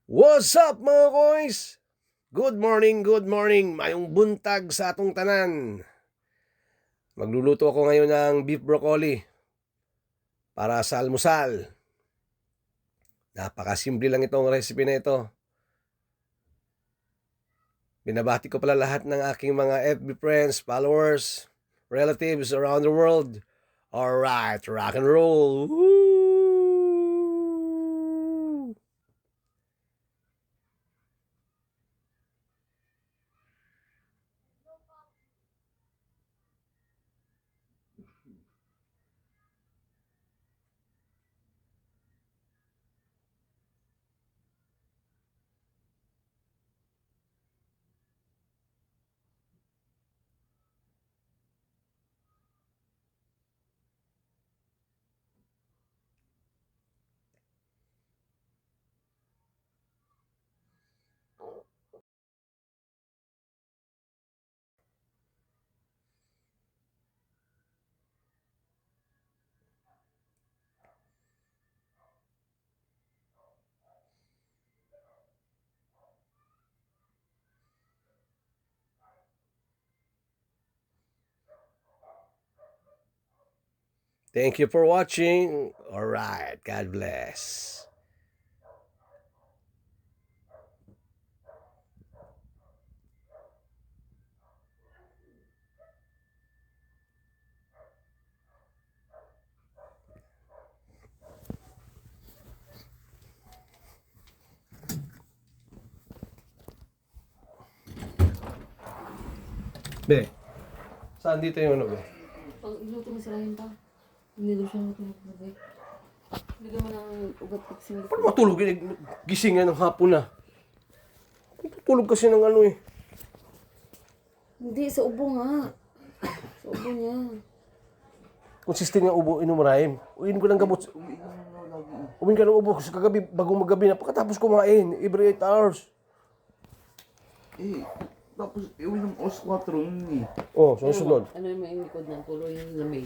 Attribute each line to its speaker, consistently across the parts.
Speaker 1: What's up mga koys? Good morning, good morning. Mayong buntag sa atong tanan. Magluluto ako ngayon ng beef broccoli para sa almusal. Napakasimple lang itong recipe na ito. Binabati ko pala lahat ng aking mga FB friends, followers, relatives around the world. Alright, rock and roll. Woo! Thank you for watching. Alright, God bless. Be, saan dito yung ano be?
Speaker 2: Pag iluto mo sila yun pa, hindi daw siya matulog. Bigyan mo ng ugat kasi
Speaker 1: Paano matulog? Gising yan ng hapon na. Tutulog kasi ng ano eh.
Speaker 2: Hindi, sa ubo nga. Sa ubo niya.
Speaker 1: Consistent nga ubo, inom rahim. Uin ko ng gamot. Umin ka ng ubo kasi kagabi, bago magabi na. Pagkatapos kumain, every 8 hours.
Speaker 3: Tapos iwan ng os 4 nun eh.
Speaker 1: Oh, susunod.
Speaker 2: Ano yung may likod ng tuloy yung lamig?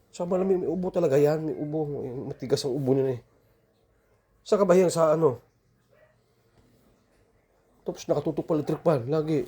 Speaker 1: Sa malamig, may ubo talaga yan. May ubo. Matigas ang ubo nila eh. Sa kabayan, sa ano? Tapos nakatutok pa electric fan, lagi.